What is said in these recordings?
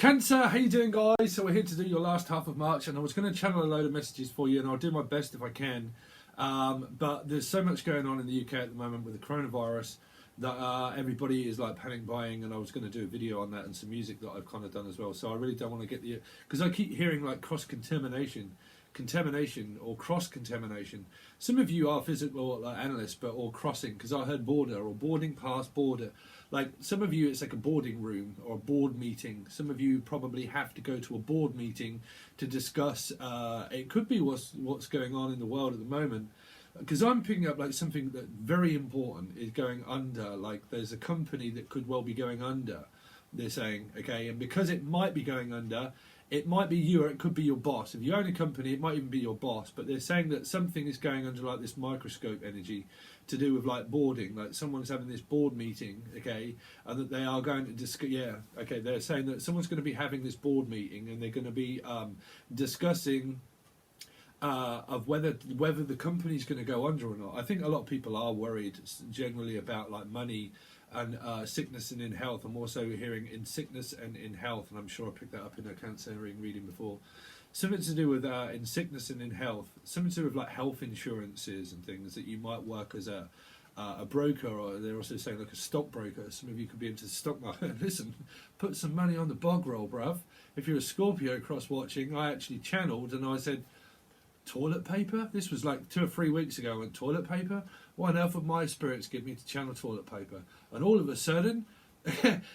Cancer, how you doing, guys? So we're here to do your last half of March, and I was going to channel a load of messages for you, and I'll do my best if I can. But there's so much going on in the UK at the moment with the coronavirus that everybody is like panic buying, and I was going to do a video on that and some music that I've kind of done as well. So I really don't want to get the, because I keep hearing like contamination or cross contamination. Some of you are physical like, analysts, but or crossing, because I heard border or boarding past border. Like some of you, it's like a boarding room or a board meeting. Some of you probably have to go to a board meeting to discuss. It could be what's going on in the world at the moment. Because I'm picking up like something that very important is going under. Like there's a company that could well be going under. They're saying, okay, and because it might be going under, it might be you or it could be your boss. If you own a company, it might even be your boss. But they're saying that something is going under like this microscope energy to do with like boarding. Like someone's having this board meeting, okay, and that they are going to discuss. Yeah, okay, they're saying that someone's going to be having this board meeting and they're going to be discussing of whether the company's going to go under or not. I think a lot of people are worried generally about like money and sickness and in health. I'm also hearing in sickness and in health, and I'm sure I picked that up in a counselling reading before. Something to do with in sickness and in health, something to do with like health insurances and things that you might work as a broker, or they're also saying like a stockbroker. Some of you could be into the stock market. Listen, put some money on the bog roll, bruv. If you're a Scorpio cross watching, I actually channeled and I said, toilet paper? This was like 2 or 3 weeks ago. I went, toilet paper? Why on earth would my spirits get me to channel toilet paper? And all of a sudden,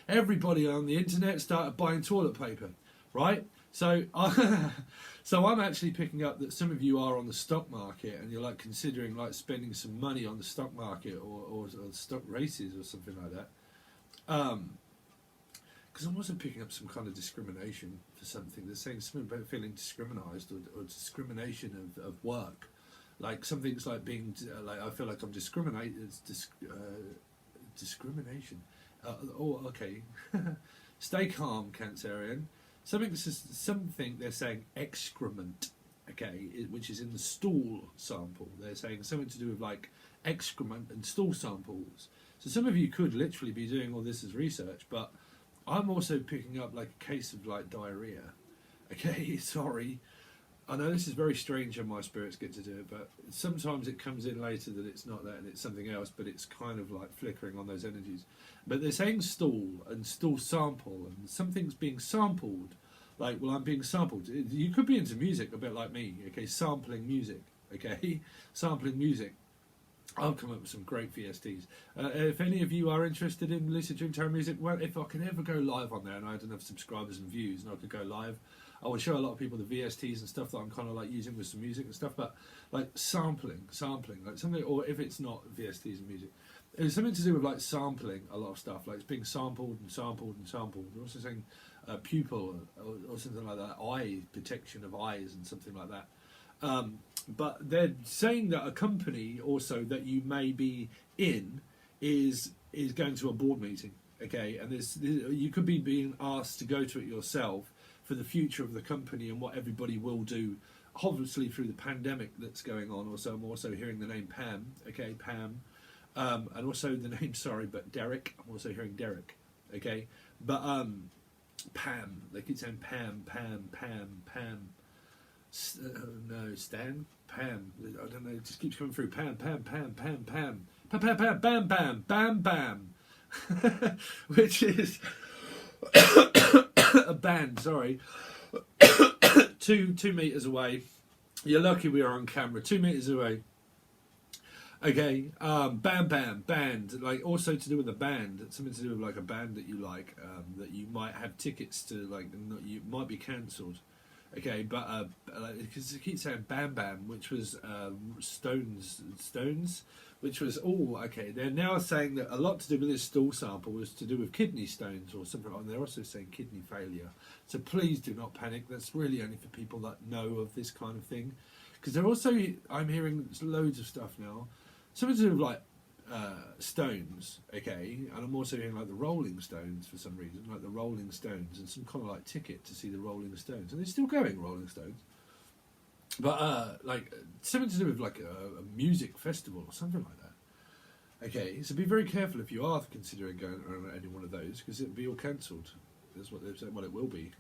everybody on the internet started buying toilet paper, right? So, so I'm actually picking up that some of you are on the stock market and you're like considering like spending some money on the stock market or stock races or something like that. Because I'm also picking up some kind of discrimination for something. They're saying something about feeling discriminized or discrimination of work. Like something's like being, like I feel like I'm discriminated. Discrimination. Oh, okay. Stay calm, Cancerian. Something they're saying excrement, okay, which is in the stool sample. They're saying something to do with like excrement and stool samples. So some of you could literally be doing all this as research, but I'm also picking up like a case of like diarrhea. Okay, sorry. I know this is very strange how my spirits get to do it, but sometimes it comes in later that it's not that and it's something else, but it's kind of like flickering on those energies. But they're saying stool and stool sample and something's being sampled. Like, well, I'm being sampled. You could be into music a bit like me, okay, sampling music, okay, sampling music. I'll come up with some great VSTs. If any of you are interested in Lucid Dream Tarot music, well, if I can ever go live on there and I had enough subscribers and views and I could go live, I would show a lot of people the VSTs and stuff that I'm kind of like using with some music and stuff, but like sampling, like something, or if it's not VSTs and music, it's something to do with like sampling a lot of stuff, like it's being sampled and sampled and sampled. They're also saying pupil or something like that, eye protection of eyes and something like that. But they're saying that a company also that you may be in is going to a board meeting, okay, and you could be being asked to go to it yourself for the future of the company and what everybody will do, obviously through the pandemic that's going on. Also, I'm also hearing the name Pam, okay, Pam, and also the name, sorry, but Derek. I'm also hearing Derek, okay, but Pam. They keep saying Pam. No, Stan? Pam. I don't know, it just keeps coming through. Pam. Bam. Which is a band, sorry. 2 meters away. You're lucky we are on camera. 2 meters away. Okay, band, like also to do with a band, something to do with like a band that you like, that you might have tickets to, like, you might be cancelled. Okay, but because it keeps saying Bam, which was Stones, which was okay. They're now saying that a lot to do with this stool sample was to do with kidney stones or something, and they're also saying kidney failure. So please do not panic. That's really only for people that know of this kind of thing, because they're also, I'm hearing loads of stuff now, something to do with like Stones, okay, and I'm also hearing like the Rolling Stones for some reason, like the Rolling Stones, and some kind of like ticket to see the Rolling Stones, and they're still going, Rolling Stones, but like something to do with like a music festival or something like that. Okay, so be very careful if you are considering going on any one of those, because it'll be all cancelled. That's what they've said. Well, it will be.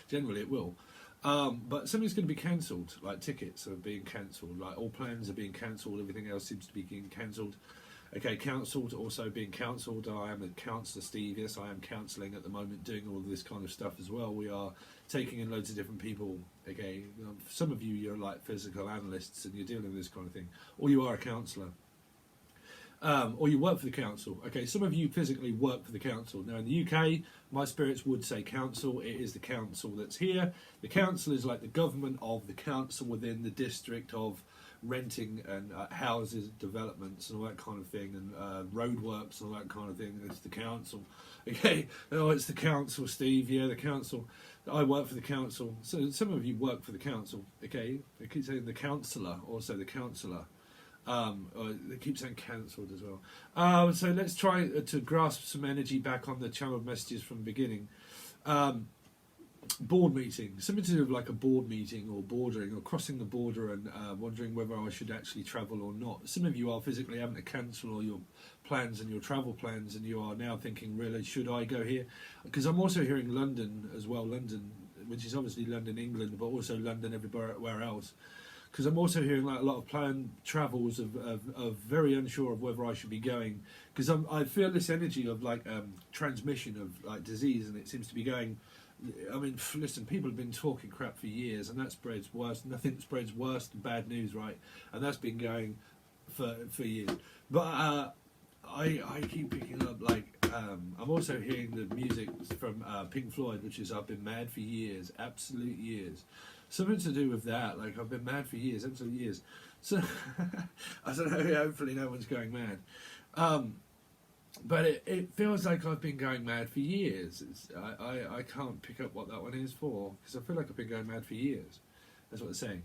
Generally, it will. But something's going to be cancelled. Like tickets are being cancelled. Like all plans are being cancelled. Everything else seems to be being cancelled. Okay, counselled, also being counselled. I am a counsellor, Steve. Yes, I am counselling at the moment, doing all of this kind of stuff as well. We are taking in loads of different people. Okay, some of you, you're like physical analysts and you're dealing with this kind of thing, or you are a counsellor. Or you work for the council. Okay, some of you physically work for the council. Now in the UK, my spirits would say council. It is the council that's here. The council is like the government of the council within the district of renting and houses, developments and all that kind of thing, and roadworks and all that kind of thing. It's the council. Okay, oh, it's the council, Steve. Yeah, the council. I work for the council. So some of you work for the council. Okay, they keep saying the councillor, also the councillor. They keep saying cancelled as well. So let's try to grasp some energy back on the channeled messages from the beginning. Board meeting, something to do with like a board meeting or bordering or crossing the border and wondering whether I should actually travel or not. Some of you are physically having to cancel all your plans and your travel plans, and you are now thinking, really, should I go here? Because I'm also hearing London as well, London, which is obviously London, England, but also London everywhere else. Because I'm also hearing like a lot of planned travels of very unsure of whether I should be going. Because I feel this energy of like transmission of like disease, and it seems to be going. I mean, listen, people have been talking crap for years, and that spreads worse. Nothing spreads worse than bad news, right? And that's been going for years. But I keep picking up like I'm also hearing the music from Pink Floyd, which is I've been mad for years, absolute years. Something to do with that, like I've been mad for years, absolute years. So I don't know. Hopefully, no one's going mad. But it feels like I've been going mad for years. I can't pick up what that one is for, because I feel like I've been going mad for years. That's what they're saying.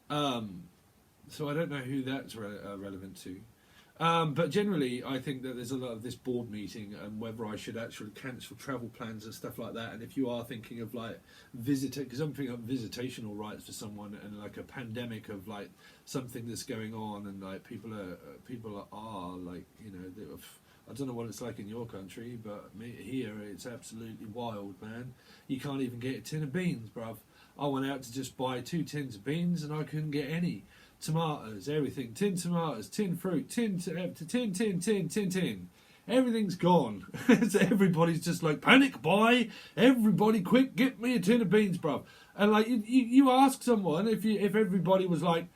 So I don't know who that's relevant to. But generally, I think that there's a lot of this board meeting and whether I should actually cancel travel plans and stuff like that. And if you are thinking of like because I'm thinking of visitational rights for someone and like a pandemic of like something that's going on, and like people are like, you know, I don't know what it's like in your country, but here it's absolutely wild, man. You can't even get a tin of beans, bruv. I went out to just buy 2 tins of beans and I couldn't get any. Tomatoes, everything. Tin tomatoes, tin fruit, tin. Everything's gone. So everybody's just like, panic buy. Everybody quick, get me a tin of beans, bruv. And like, you ask someone if everybody was like,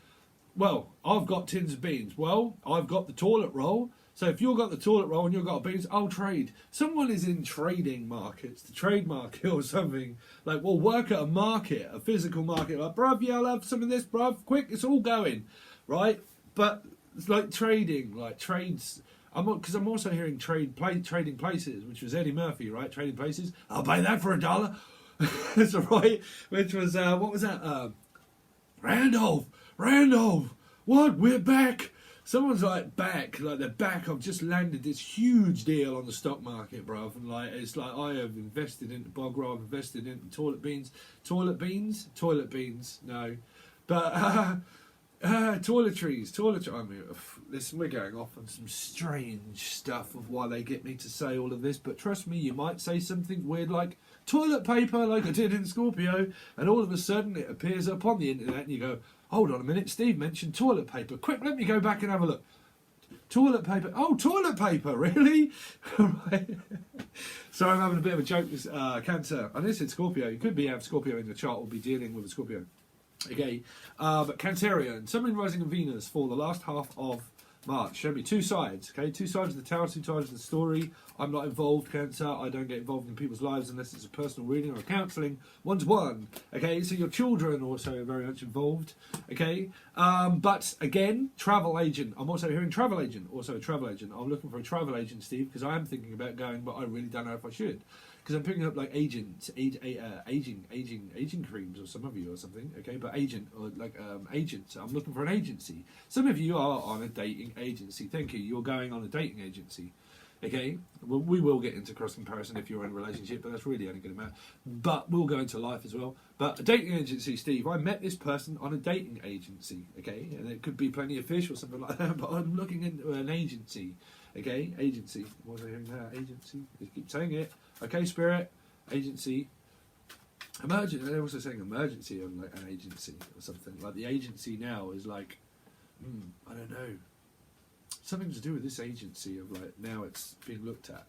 well, I've got tins of beans. Well, I've got the toilet roll. So if you've got the toilet roll and you've got beans, I'll trade. Someone is in trading markets, the trade market or something. Like, we'll work at a market, a physical market. Like, bruv, yeah, I'll have some of this, bruv. Quick, it's all going, right? But it's like trading, like trades. Because I'm also hearing trading places, which was Eddie Murphy, right? Trading places. I'll pay that for $1. That's right. Which was, what was that? Randolph. What? We're back. Someone's like back, like they're back. I've just landed this huge deal on the stock market, bruv. And like, it's like I have invested into Bogra, I've invested into toilet beans. No. But toiletries. I mean, listen, we're going off on some strange stuff of why they get me to say all of this. But trust me, you might say something weird like toilet paper, like I did in Scorpio, and all of a sudden it appears up on the internet, and you go, hold on a minute, Steve mentioned toilet paper. Quick, let me go back and have a look. Toilet paper. Oh, toilet paper, really? Right. So I'm having a bit of a joke with Cancer. And this is Scorpio. You could have Scorpio in the chart or be dealing with a Scorpio. Okay. But Cancerian, Sun, Moon, Rising and Venus for the last half of March. Show me 2 sides. Okay, 2 sides of the tower, 2 sides of the story. I'm not involved, Cancer. I don't get involved in people's lives unless it's a personal reading or counselling. 1-to-1. Okay, so your children also are very much involved. Okay, but again, travel agent. I'm also hearing travel agent. Also a travel agent. I'm looking for a travel agent, Steve, because I am thinking about going, but I really don't know if I should. Because I'm picking up like aging creams or some of you or something. Okay, but agent or like agent. I'm looking for an agency. Some of you are on a dating agency. Thank you. You're going on a dating agency. Okay, well, we will get into cross comparison if you're in a relationship, but that's really only going to matter. But we'll go into life as well. But a dating agency, Steve. I met this person on a dating agency. Okay, and it could be Plenty of Fish or something like that. But I'm looking into an agency. Okay, agency. What was I hearing there? Agency. Just keep saying it. Okay, Spirit. Agency. Emergency. They're also saying emergency on like an agency or something. Like the agency now is like, I don't know, something to do with this agency of like now it's being looked at.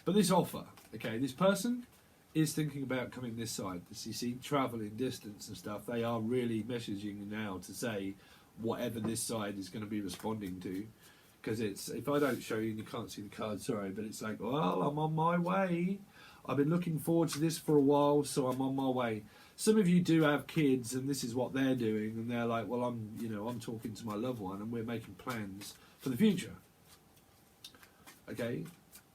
But this offer, okay, this person is thinking about coming this side. You see, travelling distance and stuff. They are really messaging now to say whatever this side is going to be responding to. Because it's, if I don't show you and you can't see the card, sorry, but it's like, well, I'm on my way. I've been looking forward to this for a while, so I'm on my way. Some of you do have kids, and this is what they're doing, and they're like, well, I'm talking to my loved one, and we're making plans for the future. Okay,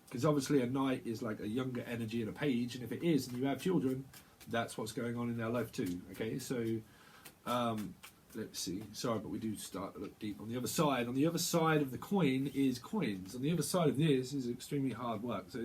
because obviously a knight is like a younger energy and a page, and if it is, and you have children, that's what's going on in their life too. Okay, so let's see. Sorry, but we do start to look deep on the other side. On the other side of the coin is coins. On the other side of this is extremely hard work. So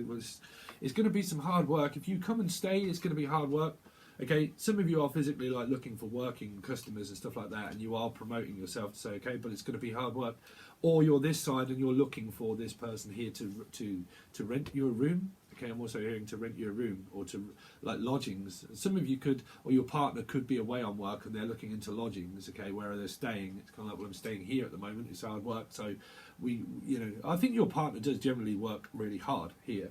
it's going to be some hard work. If you come and stay, it's going to be hard work. Okay, some of you are physically like looking for working customers and stuff like that, and you are promoting yourself to say, okay, but it's going to be hard work. Or you're this side and you're looking for this person here to rent you a room. Okay, I'm also hearing to rent you a room or to like lodgings. Some of you could, or your partner could be away on work and they're looking into lodgings. Okay, where they're staying. It's kind of like, well, I'm staying here at the moment. It's hard work. So I think your partner does generally work really hard here.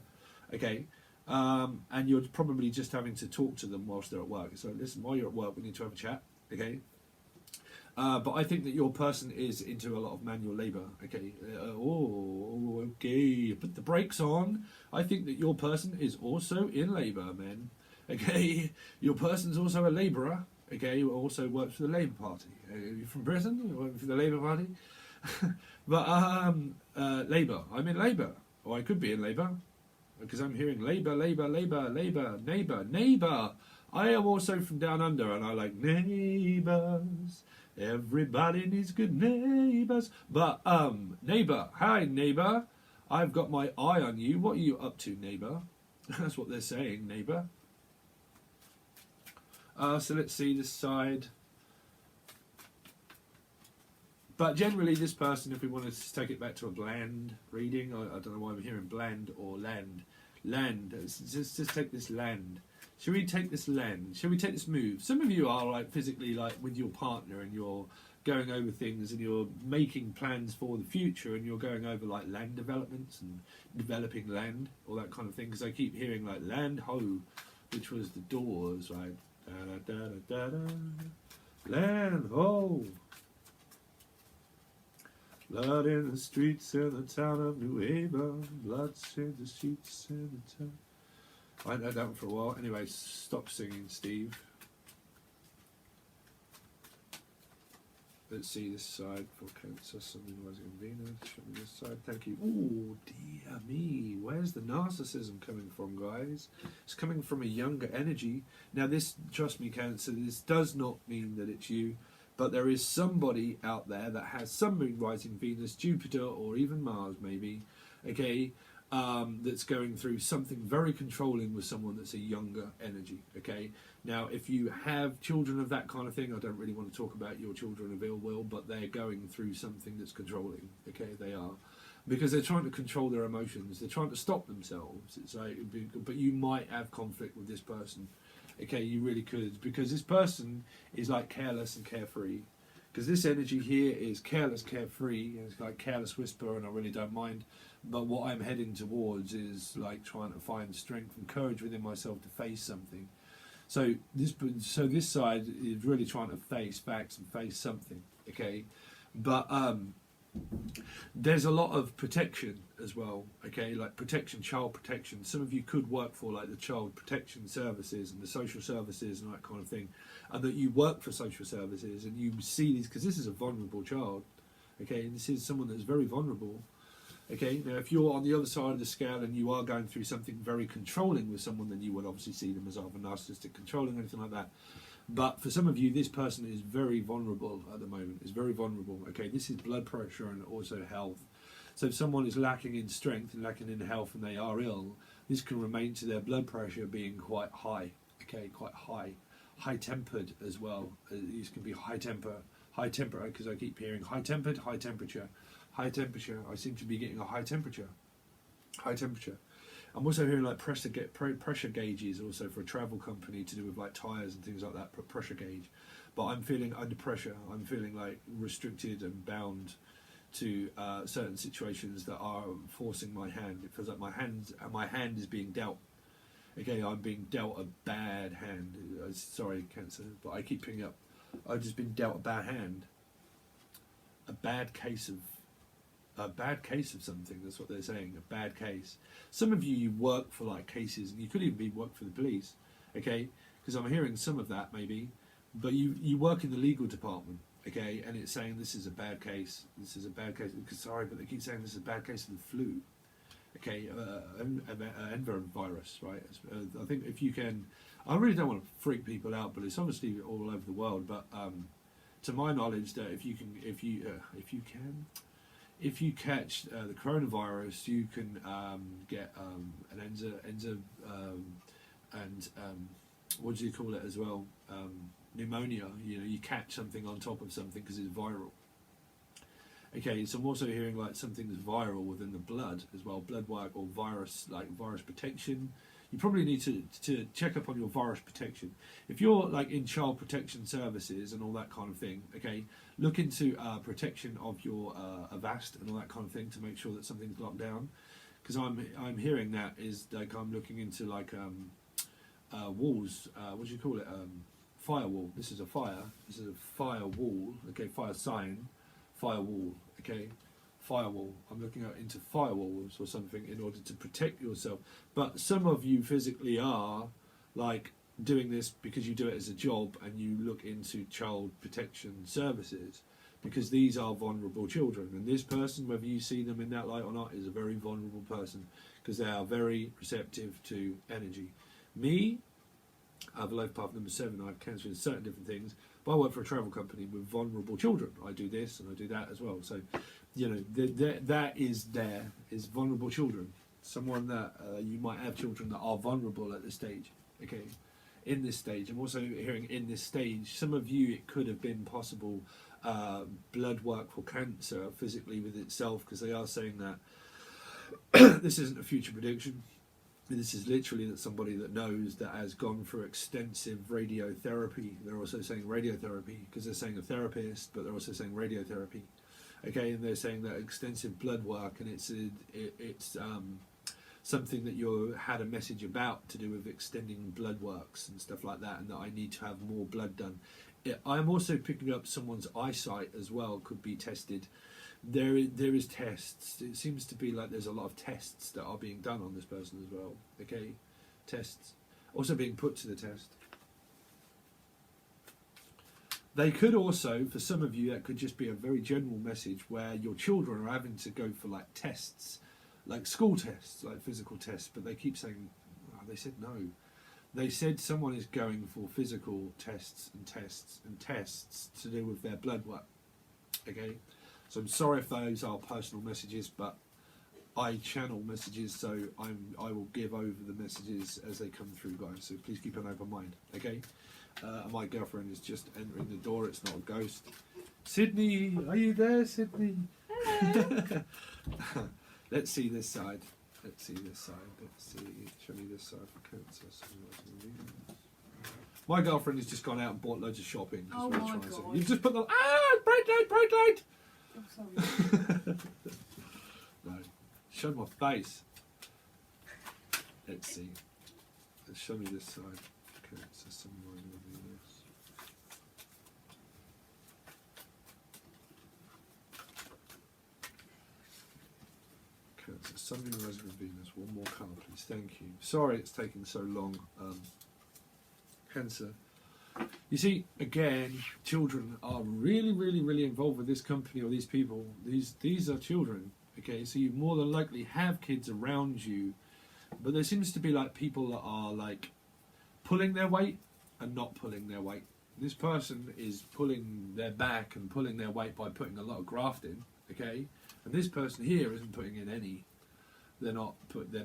Okay. And you're probably just having to talk to them whilst they're at work. So listen, while you're at work, we need to have a chat, okay? But I think that your person is into a lot of manual labour, okay? Okay, put the brakes on. I think that your person is also in labour, men, okay? Your person's also a labourer, okay, who also works for the Labour Party. You're from Britain, you work for the Labour Party? But Labour, I'm in Labour, or I could be in Labour. Because I'm hearing labour, labour, labour, labour, neighbour, neighbour. I am also from down under, and I like neighbours. Everybody needs good neighbours. But neighbour, hi neighbour. I've got my eye on you. What are you up to, neighbour? That's what they're saying, neighbour. So let's see this side. But generally, this person, if we want to take it back to a bland reading, I don't know why I'm hearing bland or land. Land. Just take this land. Should we take this land? Should we take this move? Some of you are like physically like with your partner and you're going over things and you're making plans for the future and you're going over like land developments and developing land, all that kind of thing. Because I keep hearing like land ho, which was the Doors, right? Da, da, da, da, da. Land ho. Blood in the streets in the town of New Haven. Blood in the streets in the town. I had that down for a while. Anyway, stop singing, Steve. Let's see this side for Cancer. Something rising in Venus. Show me this side. Thank you. Oh, dear me. Where's the narcissism coming from, guys? It's coming from a younger energy. Now, this, trust me, Cancer, this does not mean that it's you. But there is somebody out there that has some moon rising Venus, Jupiter, or even Mars, maybe, okay, that's going through something very controlling with someone that's a younger energy, okay? Now, if you have children of that kind of thing, I don't really want to talk about your children of ill will, but they're going through something that's controlling, okay? They are. Because they're trying to control their emotions. They're trying to stop themselves. It's like, but you might have conflict with this person. Okay, you really could, because this person is like careless and carefree. Because this energy here is careless, carefree, and it's like careless whisper, and I really don't mind. But what I'm heading towards is like trying to find strength and courage within myself to face something. So this side is really trying to face facts and face something. Okay, but there's a lot of protection as well, okay, like protection, child protection. Some of you could work for like the child protection services and the social services and that kind of thing, and that you work for social services and you see these, because this is a vulnerable child, okay, and this is someone that's very vulnerable, okay. Now if you're on the other side of the scale and you are going through something very controlling with someone, then you would obviously see them as either narcissistic, controlling, anything like that. But for some of you, this person is very vulnerable at the moment. Is very vulnerable. Okay, this is blood pressure and also health. So if someone is lacking in strength and lacking in health and they are ill, this can remain to their blood pressure being quite high. Okay, quite high. High-tempered as well. These can be high temper, because I keep hearing high-tempered, high temperature. High temperature. I seem to be getting a high temperature. High temperature. I'm also hearing like pressure gauges also for a travel company to do with like tires and things like that. Pressure gauge, but I'm feeling under pressure. I'm feeling like restricted and bound to certain situations that are forcing my hand. It feels like my hand is being dealt. Okay, I'm being dealt a bad hand. Sorry, Cancer, but I keep picking up. I've just been dealt a bad hand. A bad case of something. That's what they're saying. A bad case. Some of you work for like cases, and you could even be work for the police. Okay, because I'm hearing some of that maybe, but you work in the legal department. Okay, and it's saying this is a bad case. This is a bad case. Sorry, but they keep saying this is a bad case of the flu. Okay, Enver virus, right? I think if you can, I really don't want to freak people out, but it's obviously all over the world. But to my knowledge, that if you catch the coronavirus, you can get an enza and what do you call it as well? Pneumonia. You know, you catch something on top of something because it's viral. Okay, so I'm also hearing like something that's viral within the blood as well, blood work or virus, like virus protection. You probably need to check up on your virus protection. If you're like in child protection services and all that kind of thing, okay, look into protection of your Avast and all that kind of thing to make sure that something's locked down. Because I'm hearing that is like I'm looking into like walls. What do you call it? Firewall. This is a fire. This is a firewall. Okay, fire sign. Firewall, okay, firewall. I'm looking into firewalls or something in order to protect yourself. But some of you physically are like doing this because you do it as a job and you look into child protection services because these are vulnerable children. And this person, whether you see them in that light or not, is a very vulnerable person because they are very receptive to energy. Me, I have a life path number 7. I have cancer in certain different things. I work for a travel company with vulnerable children. I do this and I do that as well. So, you know, that is vulnerable children. Someone that you might have children that are vulnerable at this stage. Okay, in this stage. I'm also hearing in this stage. Some of you, it could have been possible blood work for cancer physically with itself because they are saying that this isn't a future prediction. This is literally that somebody that knows that has gone through extensive radiotherapy. They're also saying radiotherapy because they're saying a therapist, but they're also saying radiotherapy. Okay, and they're saying that extensive blood work, and it's something that you had a message about to do with extending blood works and stuff like that, and that I need to have more blood done. I'm also picking up someone's eyesight as well, could be tested. There is tests. It seems to be like there's a lot of tests that are being done on this person as well. Okay, tests also being put to the test. They could also, for some of you, that could just be a very general message where your children are having to go for like tests, like school tests, like physical tests, but they keep saying, oh, they said no. They said someone is going for physical tests and tests and tests to do with their blood work. Okay. So I'm sorry if those are personal messages, but I channel messages, so I will give over the messages as they come through, guys. So please keep an open mind, okay? My girlfriend is just entering the door. It's not a ghost. Sydney, are you there, Sydney? Hello. Let's see this side. Let's see this side. Let's see. Show me this side for cancer. My girlfriend has just gone out and bought loads of shopping. Oh my God. You've just put the bright light, bright light. I'm sorry. No, show my face. Let's see. Show me this side. Okay, so somewhere going to be this. Okay, so Sun, Moon, Rising, and Venus. One more colour, please. Thank you. Sorry it's taking so long. Cancer. You see, again, children are really, really, really involved with this company or these people. These are children, okay? So you more than likely have kids around you, but there seems to be like people that are like pulling their weight and not pulling their weight. This person is pulling their back and pulling their weight by putting a lot of graft in, okay? And this person here isn't putting in any. They're not booming.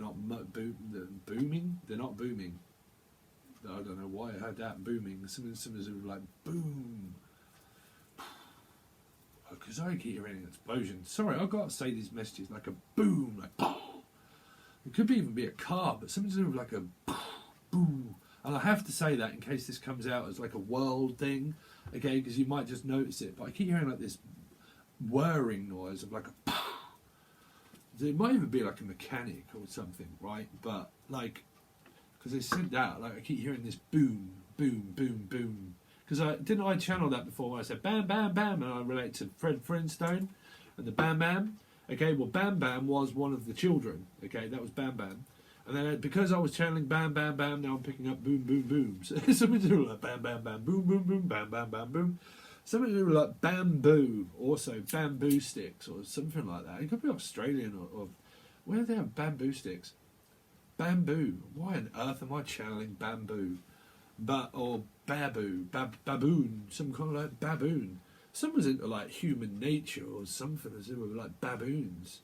They're not booming. I don't know why I heard that booming. Some are like boom. Because I keep hearing an explosion. Sorry, I've got to say these messages like a boom, like It could even be a car, but something to do with like a boom. And I have to say that in case this comes out as like a world thing, okay, because you might just notice it. But I keep hearing like this whirring noise of like a. It might even be like a mechanic or something, right? But like, because they said that, like I keep hearing this boom, boom, boom, boom. Because I channel that before when I said bam, bam, bam, and I relate to Fred Flintstone and the Bam Bam. Okay, well Bam Bam was one of the children. Okay, that was Bam Bam. And then because I was channeling bam, bam, bam, now I'm picking up boom, boom, boom. So something to do like bam, bam, bam, boom, boom, boom, bam, bam, bam, boom. Something to do like bamboo, also bamboo sticks or something like that. It could be Australian or where do they have bamboo sticks? Bamboo. Why on earth am I channeling bamboo? Or baboon, some kind of like baboon. Someone's into like human nature or something as if we were like baboons.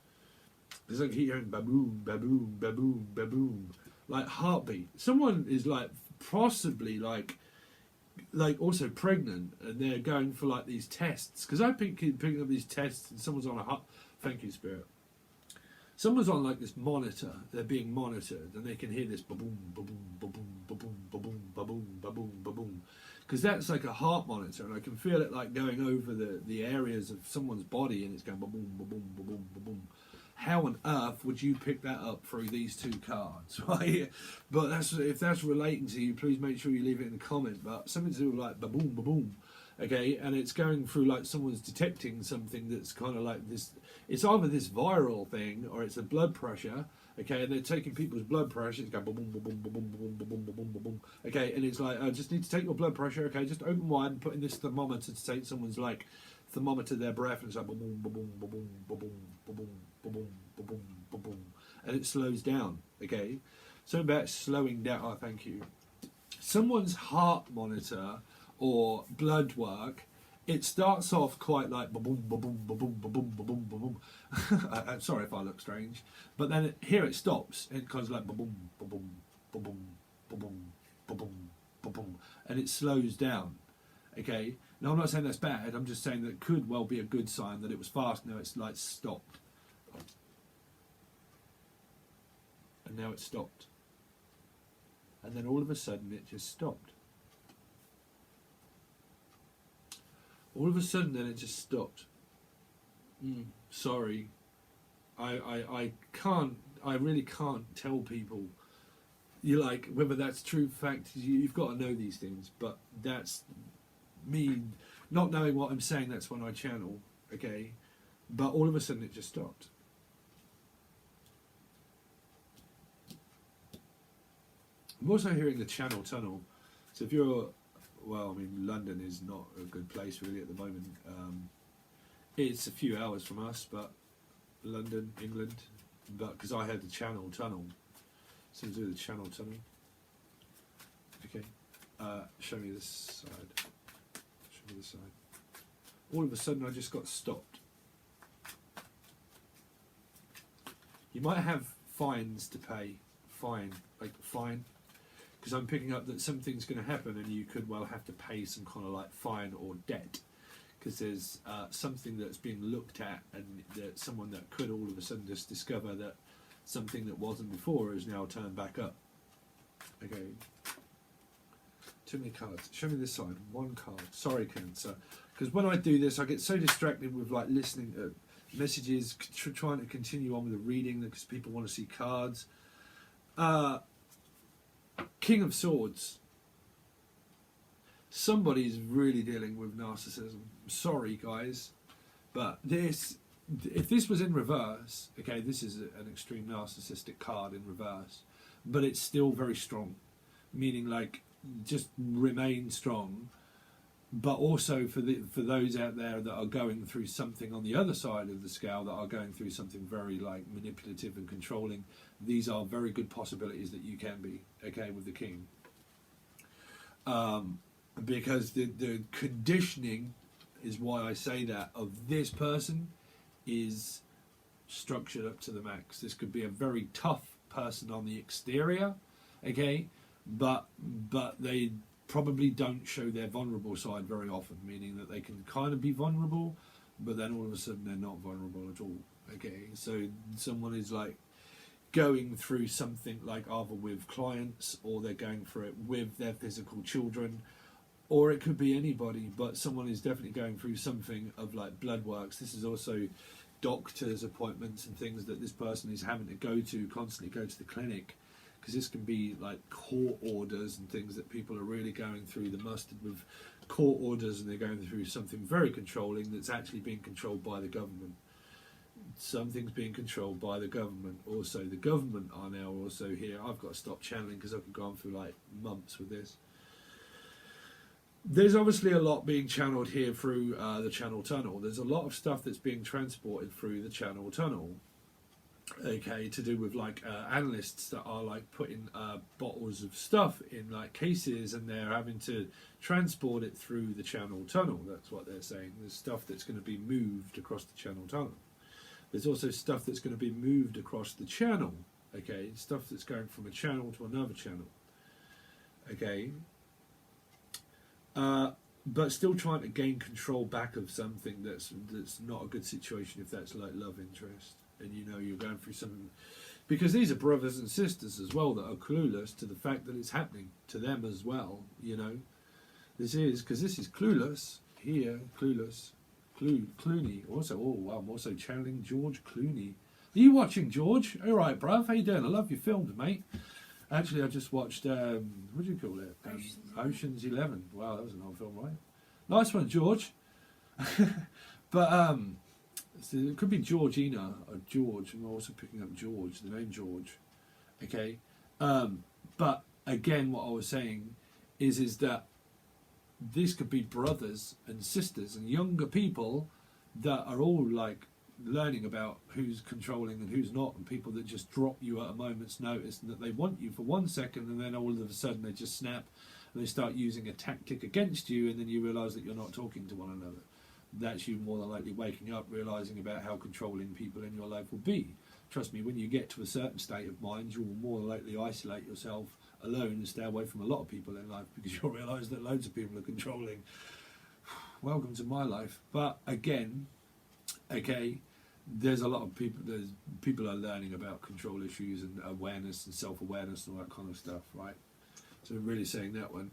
There's like hearing baboon, baboon, baboon, baboon, like heartbeat. Someone is like possibly like also pregnant, and they're going for like these tests. Because I keep picking up these tests, and someone's on a thank you, Spirit. Someone's on like this monitor. They're being monitored, and they can hear this baboom, baboom, baboom, baboom, baboom, baboom, baboom, baboom. Because that's like a heart monitor, and I can feel it like going over the areas of someone's body, and it's going baboom, baboom, baboom, baboom. How on earth would you pick that up through these two cards, right? But if that's relating to you, please make sure you leave it in the comment. But something to do with like ba-boom, ba-boom, okay? And it's going through like someone's detecting something that's kind of like this. It's either this viral thing or it's a blood pressure, okay? And they're taking people's blood pressure. It's going ba-boom, ba-boom, ba-boom, ba-boom, ba-boom, ba-boom, ba-boom, okay? And it's like, I just need to take your blood pressure, okay? Just open wide and put in this thermometer to take someone's like thermometer their breath, and it's like ba-boom, ba-boom, ba-boom, ba-boom, ba-boom, ba-boom, ba-boom, ba-boom, and it slows down, okay? So about slowing down, oh, thank you. Someone's heart monitor or blood work, it starts off quite like ba-boom, ba-boom, ba-boom, ba-boom, ba-boom, ba-boom. I'm sorry if I look strange, but then here it stops, and it goes like ba-boom, ba-boom, ba-boom, ba-boom, ba-boom, ba-boom, and it slows down, okay? Now, I'm not saying that's bad, I'm just saying that it could well be a good sign that it was fast, now it's like stopped. And now it stopped. And then all of a sudden it just stopped. All of a sudden then it just stopped. Sorry. I really can't tell people, you like, whether that's true fact. You've got to know these things, but that's me not knowing what I'm saying. That's when I channel, okay? But all of a sudden it just stopped. I'm also hearing the Channel Tunnel. So if you're, well, I mean, London is not a good place really at the moment. It's a few hours from us, but London, England, but because I heard the Channel Tunnel. So we'll do the Channel Tunnel. Okay. Show me this side. Show me this side. All of a sudden I just got stopped. You might have fines to pay. Fine. Because I'm picking up that something's going to happen and you could well have to pay some kind of like fine or debt, because there's something that's being looked at, and that someone that could all of a sudden just discover that something that wasn't before is now turned back up. Okay. Too many cards. Show me this side. One card. Sorry, Cancer. Because when I do this, I get so distracted with like listening to messages, trying to continue on with the reading because people want to see cards. King of Swords. Somebody's really dealing with narcissism. Sorry, guys, but if this was in reverse, okay, this is an extreme narcissistic card in reverse, but it's still very strong, meaning like just remain strong. But also for those out there that are going through something on the other side of the scale, that are going through something very like manipulative and controlling, these are very good possibilities that you can be, okay, with the King. Because the conditioning is why I say that of this person is structured up to the max. This could be a very tough person on the exterior, okay, but they probably don't show their vulnerable side very often, meaning that they can kind of be vulnerable, but then all of a sudden they're not vulnerable at all. Okay, so someone is like, going through something like either with clients, or they're going through it with their physical children, or it could be anybody, but someone is definitely going through something of like blood works. This is also doctor's appointments and things that this person is having to constantly go to the clinic, because this can be like court orders and things that people are really going through the mustard with court orders, and they're going through something very controlling that's actually being controlled by the government. Something's being controlled by the government. Also, the government are now also here. I've got to stop channeling because I could go on for like months with this. There's obviously a lot being channeled here through the Channel Tunnel. There's a lot of stuff that's being transported through the Channel Tunnel. Okay, to do with like analysts that are like putting bottles of stuff in like cases, and they're having to transport it through the Channel Tunnel. That's what they're saying. There's stuff that's going to be moved across the Channel Tunnel. There's also stuff that's going to be moved across the channel. Okay, stuff that's going from a channel to another channel. Okay, but still trying to gain control back of something that's not a good situation, if that's like love interest, and you know you're going through something, because these are brothers and sisters as well that are clueless to the fact that it's happening to them as well. You know, this is clueless here, clueless. Clooney also. Oh wow, I'm also channeling George Clooney. Are you watching, George? All right, bruv. How you doing? I love your films, mate. Actually, I just watched what do you call it? Ocean's 11. Wow, that was an old film, right? Nice one, George. But so it could be Georgina or George. I'm also picking up George, the name George. Okay, but again, what I was saying is that these could be brothers and sisters and younger people that are all like learning about who's controlling and who's not, and people that just drop you at a moment's notice, and that they want you for 1 second, and then all of a sudden they just snap and they start using a tactic against you, and then you realise that you're not talking to one another. That's you more than likely waking up, realising about how controlling people in your life will be. Trust me, when you get to a certain state of mind, you will more than likely isolate yourself alone and stay away from a lot of people in life, because you'll realise that loads of people are controlling. Welcome to my life. But again, okay, there's a lot of people, people are learning about control issues and awareness and self-awareness and all that kind of stuff, right? So we're really saying that one.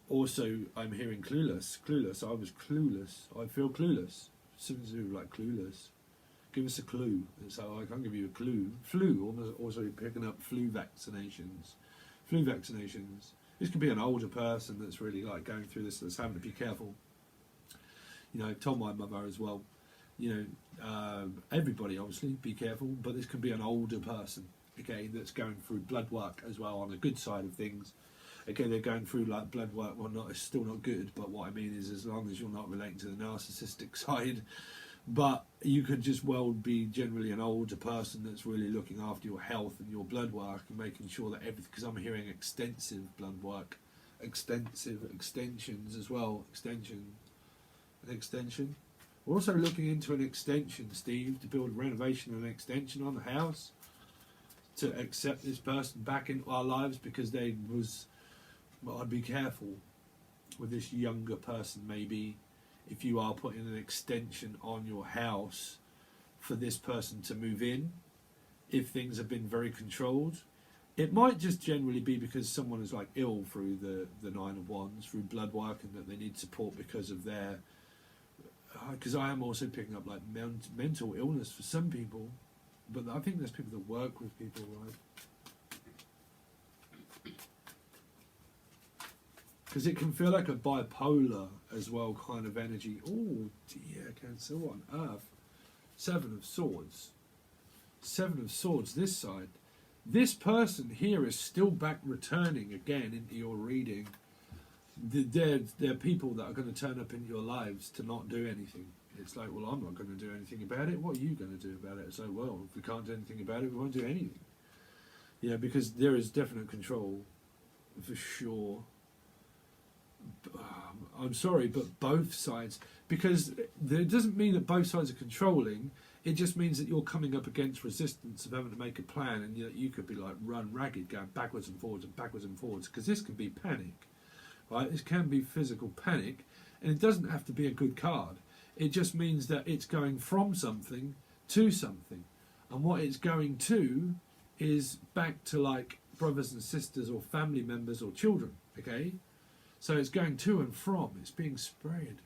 Also, I'm hearing clueless. I was clueless. I feel clueless. Something to do like clueless. Give us a clue. So I can't give you a clue. Flu, also picking up flu vaccinations. This could be an older person that's really like going through this, that's having to be careful. You know, told my mother as well. You know, everybody obviously be careful, but this could be an older person, okay, that's going through blood work as well on the good side of things. Okay, they're going through like blood work. Well, it's still not good, but what I mean is, as long as you're not relating to the narcissistic side. But you could just well be generally an older person that's really looking after your health and your blood work and making sure that everything, because I'm hearing extensive blood work, extensive extensions as well, extension. We're also looking into an extension, Steve, to build a renovation and an extension on the house to accept this person back into our lives, because well, I'd be careful with this younger person maybe. If you are putting an extension on your house for this person to move in, if things have been very controlled, it might just generally be because someone is like ill through the Nine of Wands, through blood work, and that they need support because of their. Because I am also picking up like mental illness for some people, but I think there's people that work with people, right? Because it can feel like a bipolar as well kind of energy. Oh dear, Cancer, what on earth? Seven of Swords, this side. This person here is still back returning again into your reading. They're people that are going to turn up in your lives to not do anything. It's like, well, I'm not going to do anything about it. What are you going to do about it? It's like, well, if we can't do anything about it, we won't do anything. Yeah, because there is definite control, for sure. I'm sorry, but both sides, because it doesn't mean that both sides are controlling. It just means that you're coming up against resistance of having to make a plan, and you could be like run ragged, going backwards and forwards, because this can be panic, right? This can be physical panic, and it doesn't have to be a good card. It just means that it's going from something to something. and what it's going to is back to like brothers and sisters or family members or children. Okay, so it's going to and from. It's being spread.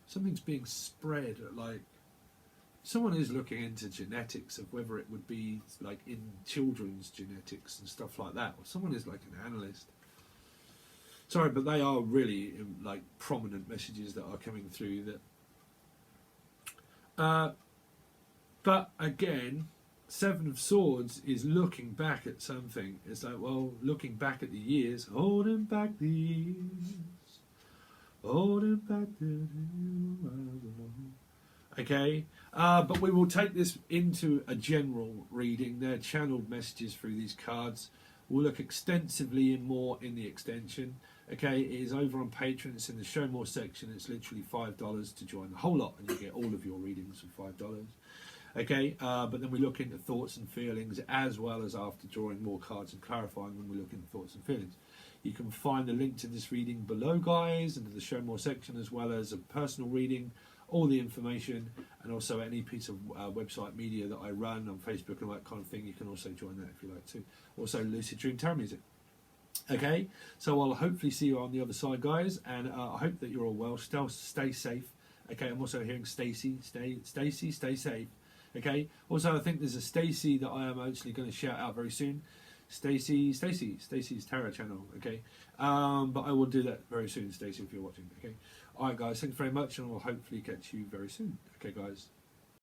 Something's being spread. Like someone is looking into genetics of whether it would be like in children's genetics and stuff like that, or someone is like an analyst. Sorry, but they are really like prominent messages that are coming through. That, but again, Seven of Swords is looking back at something. It's like, well, looking back at the years, holding back the years, holding back the. Okay, but we will take this into a general reading. They're channeled messages through these cards. We'll look extensively more in the extension. Okay, it is over on Patreon. It's in the Show More section. It's literally $5 to join the whole lot, and you get all of your readings for $5. Okay, but then we look into thoughts and feelings, as well as after drawing more cards and clarifying when we look into thoughts and feelings. You can find the link to this reading below, guys, into the Show More section, as well as a personal reading, all the information, and also any piece of website media that I run on Facebook and that kind of thing. You can also join that if you like to. Also, Lucid Dream Tarot Music. Okay, so I'll hopefully see you on the other side, guys, and I hope that you're all well. Still, stay safe. Okay, I'm also hearing Stacey, stay safe. Okay, also I think there's a Stacey that I am actually going to shout out very soon. Stacey's Tarot channel. Okay, but I will do that very soon, Stacey, if you're watching. Okay, all right, guys, thanks very much, and I'll hopefully catch you very soon. Okay, guys.